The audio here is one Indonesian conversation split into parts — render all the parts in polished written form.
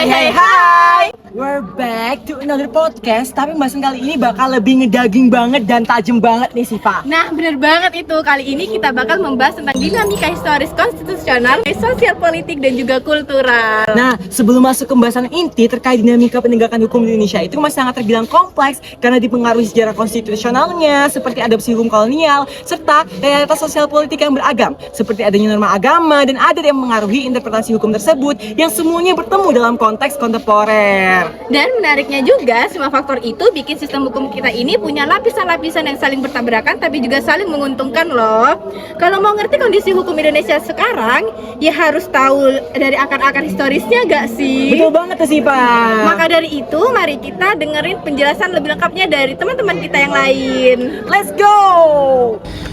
Hai. We're back to another podcast. Tapi pembahasan kali ini bakal lebih ngedaging banget dan tajam banget nih Siva. Nah, bener banget itu. Kali ini kita bakal membahas tentang dinamika historis konstitusional, sosial politik, dan juga kultural. Nah, sebelum masuk ke pembahasan inti terkait dinamika penegakan hukum di Indonesia, itu masih sangat terbilang kompleks karena dipengaruhi sejarah konstitusionalnya seperti adopsi hukum kolonial serta realitas sosial politik yang beragam seperti adanya norma agama dan adat yang mengaruhi interpretasi hukum tersebut yang semuanya bertemu dalam konteks kontemporer. Dan menariknya juga, semua faktor itu bikin sistem hukum kita ini punya lapisan-lapisan yang saling bertabrakan tapi juga saling menguntungkan loh. Kalau mau ngerti kondisi hukum Indonesia sekarang, ya harus tahu dari akar-akar historisnya gak sih? Betul banget tuh Siva. Maka dari itu, mari kita dengerin penjelasan lebih lengkapnya dari teman-teman kita yang lain. Let's go!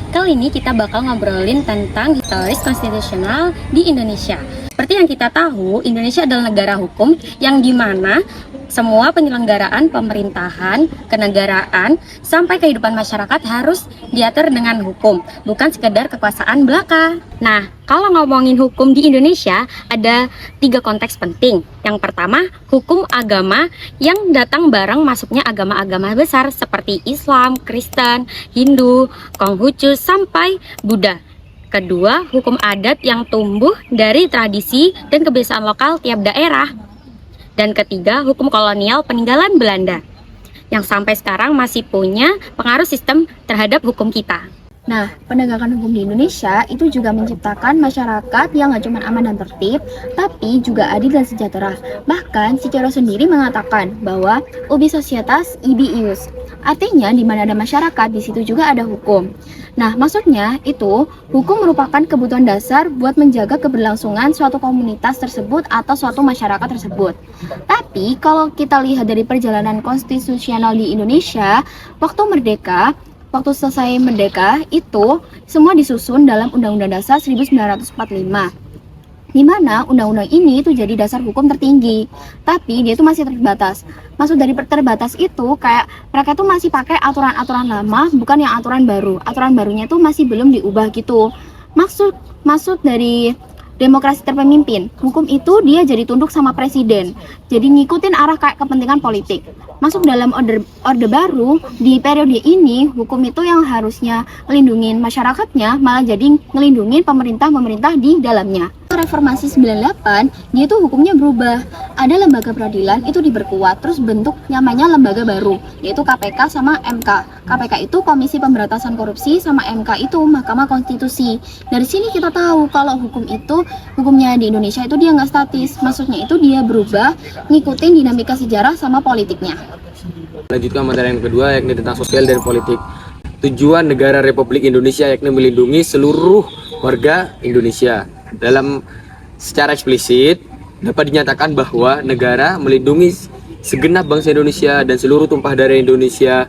Kali ini kita bakal ngobrolin tentang historis konstitusional di Indonesia. Seperti yang kita tahu, Indonesia adalah negara hukum yang dimana semua penyelenggaraan pemerintahan, kenegaraan, sampai kehidupan masyarakat harus diatur dengan hukum, bukan sekedar kekuasaan belaka. Nah, kalau ngomongin hukum di Indonesia, ada 3 konteks penting. Yang pertama, hukum agama yang datang bareng masuknya agama-agama besar seperti Islam, Kristen, Hindu, Konghucu, sampai Buddha. Kedua, hukum adat yang tumbuh dari tradisi dan kebiasaan lokal tiap daerah. Dan ketiga, hukum kolonial peninggalan Belanda yang sampai sekarang masih punya pengaruh sistem terhadap hukum kita. Nah, penegakan hukum di Indonesia itu juga menciptakan masyarakat yang gak cuma aman dan tertib, tapi juga adil dan sejahtera. Bahkan, si Coro sendiri mengatakan bahwa ubi societas ibi ius. Artinya, di mana ada masyarakat, di situ juga ada hukum. Nah, maksudnya itu, hukum merupakan kebutuhan dasar buat menjaga keberlangsungan suatu komunitas tersebut atau suatu masyarakat tersebut. Tapi, kalau kita lihat dari perjalanan konstitusional di Indonesia, waktu selesai merdeka itu semua disusun dalam Undang-Undang Dasar 1945. Di mana undang-undang ini itu jadi dasar hukum tertinggi, tapi dia itu masih terbatas. Maksud dari terbatas itu kayak mereka tuh masih pakai aturan-aturan lama, bukan yang aturan baru. Aturan barunya tuh masih belum diubah gitu. Maksud dari demokrasi terpemimpin, hukum itu dia jadi tunduk sama presiden, jadi ngikutin arah kayak kepentingan politik. Masuk dalam orde baru, di periode ini hukum itu yang harusnya ngelindungin masyarakatnya malah jadi ngelindungin pemerintah di dalamnya. Reformasi 98, dia tuh hukumnya berubah. Ada lembaga peradilan itu diperkuat, terus bentuk namanya lembaga baru, yaitu KPK sama MK. KPK itu Komisi Pemberantasan Korupsi, sama MK itu Mahkamah Konstitusi. Dari sini kita tahu kalau hukumnya di Indonesia itu dia nggak statis, maksudnya itu dia berubah ngikutin dinamika sejarah sama politiknya. Lanjutkan materi yang kedua, yakni tentang sosial dan politik. Tujuan negara Republik Indonesia yakni melindungi seluruh warga Indonesia. Secara eksplisit dapat dinyatakan bahwa negara melindungi segenap bangsa Indonesia dan seluruh tumpah darah Indonesia,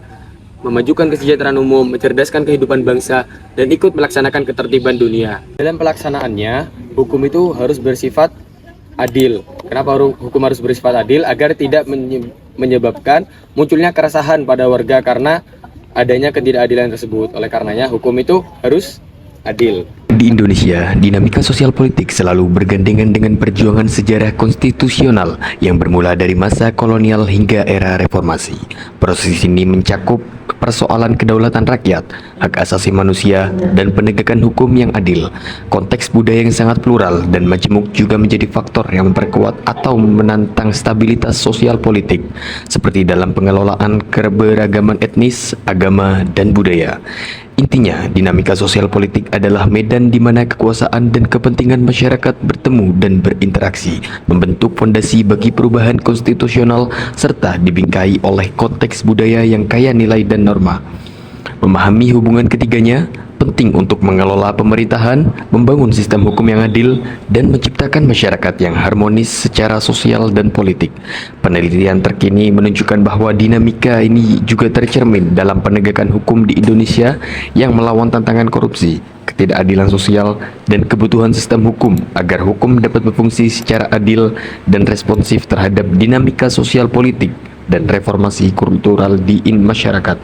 memajukan kesejahteraan umum, mencerdaskan kehidupan bangsa, dan ikut melaksanakan ketertiban dunia. Dalam pelaksanaannya, hukum itu harus bersifat adil. Kenapa hukum harus bersifat adil? Agar tidak menyebabkan munculnya keresahan pada warga karena adanya ketidakadilan tersebut. Oleh karenanya, hukum itu harus adil. Di Indonesia, dinamika sosial politik selalu bergandengan dengan perjuangan sejarah konstitusional yang bermula dari masa kolonial hingga era reformasi. Proses ini mencakup persoalan kedaulatan rakyat, hak asasi manusia, dan penegakan hukum yang adil. Konteks budaya yang sangat plural dan majemuk juga menjadi faktor yang memperkuat atau menantang stabilitas sosial politik, seperti dalam pengelolaan keberagaman etnis, agama, dan budaya. Intinya, dinamika sosial politik adalah medan di mana kekuasaan dan kepentingan masyarakat bertemu dan berinteraksi, membentuk fondasi bagi perubahan konstitusional serta dibingkai oleh konteks budaya yang kaya nilai dan norma. Memahami hubungan ketiganya penting untuk mengelola pemerintahan, membangun sistem hukum yang adil, dan menciptakan masyarakat yang harmonis secara sosial dan politik. Penelitian terkini menunjukkan bahwa dinamika ini juga tercermin dalam penegakan hukum di Indonesia yang melawan tantangan korupsi, ketidakadilan sosial, dan kebutuhan sistem hukum agar hukum dapat berfungsi secara adil dan responsif terhadap dinamika sosial politik dan reformasi kultural di masyarakat.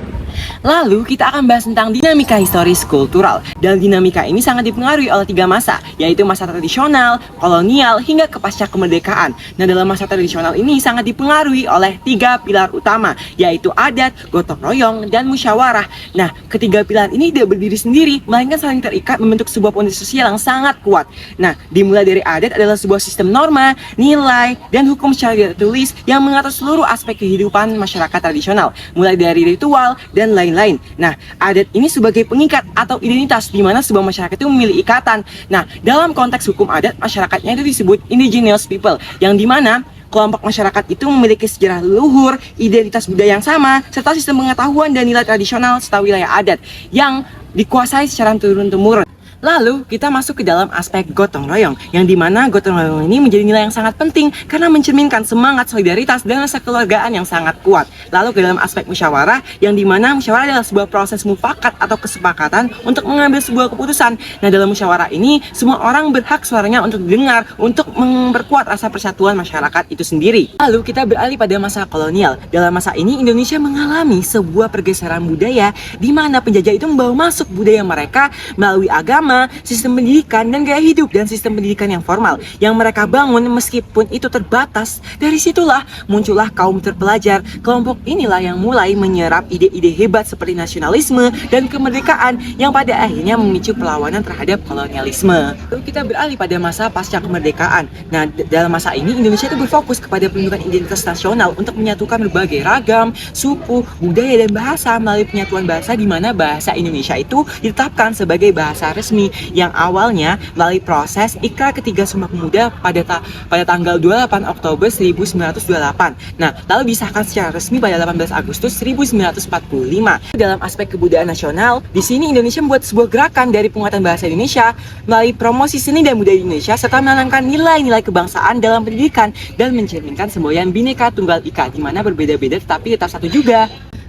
Lalu kita akan bahas tentang dinamika historis kultural. Dan dinamika ini sangat dipengaruhi oleh 3 masa, yaitu masa tradisional, kolonial, hingga ke pasca kemerdekaan. Nah, dalam masa tradisional ini sangat dipengaruhi oleh 3 pilar utama, yaitu adat, gotong royong, dan musyawarah. Nah, ketiga pilar ini tidak berdiri sendiri, melainkan saling terikat membentuk sebuah fondasi sosial yang sangat kuat. Nah, dimulai dari adat adalah sebuah sistem norma, nilai, dan hukum secara tidak tertulis yang mengatur seluruh aspek kehidupan masyarakat tradisional, mulai dari ritual dan lain-lain. Nah, adat ini sebagai pengikat atau identitas di mana sebuah masyarakat itu memiliki ikatan. Nah, dalam konteks hukum adat, masyarakatnya itu disebut indigenous people, yang dimana kelompok masyarakat itu memiliki sejarah leluhur, identitas budaya yang sama, serta sistem pengetahuan dan nilai tradisional serta wilayah adat yang dikuasai secara turun-temurun. Lalu kita masuk ke dalam aspek gotong royong, yang dimana gotong royong ini menjadi nilai yang sangat penting karena mencerminkan semangat solidaritas dan rasa kekeluargaan yang sangat kuat. Lalu ke dalam aspek musyawarah, yang dimana musyawarah adalah sebuah proses mufakat atau kesepakatan untuk mengambil sebuah keputusan. Nah, dalam musyawarah ini semua orang berhak suaranya untuk didengar untuk memperkuat rasa persatuan masyarakat itu sendiri. Lalu kita beralih pada masa kolonial. Dalam masa ini Indonesia mengalami sebuah pergeseran budaya di mana penjajah itu membawa masuk budaya mereka melalui agama, sistem pendidikan, dan gaya hidup dan sistem pendidikan yang formal yang mereka bangun meskipun itu terbatas. Dari situlah muncullah kaum terpelajar. Kelompok inilah yang mulai menyerap ide-ide hebat seperti nasionalisme dan kemerdekaan yang pada akhirnya memicu perlawanan terhadap kolonialisme. Lalu kita beralih pada masa pasca kemerdekaan. Nah, dalam masa ini Indonesia itu berfokus kepada pembentukan identitas nasional untuk menyatukan berbagai ragam, suku, budaya, dan bahasa melalui penyatuan bahasa, di mana bahasa Indonesia itu ditetapkan sebagai bahasa resmi yang awalnya melalui proses Ikrar Ketiga Sumpah Pemuda pada tanggal 28 Oktober 1928. Nah, lalu disahkan secara resmi pada 18 Agustus 1945. Dalam aspek kebudayaan nasional, di sini Indonesia membuat sebuah gerakan dari penguatan bahasa Indonesia melalui promosi seni dan budaya Indonesia serta menanamkan nilai-nilai kebangsaan dalam pendidikan dan mencerminkan semboyan Bhinneka Tunggal Ika, di mana berbeda-beda tetapi tetap satu juga.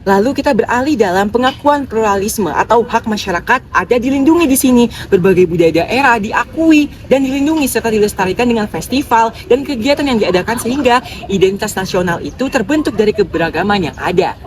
Lalu kita beralih dalam pengakuan pluralisme atau hak masyarakat ada dilindungi di sini. Berbagai budaya daerah diakui dan dilindungi serta dilestarikan dengan festival dan kegiatan yang diadakan sehingga identitas nasional itu terbentuk dari keberagaman yang ada.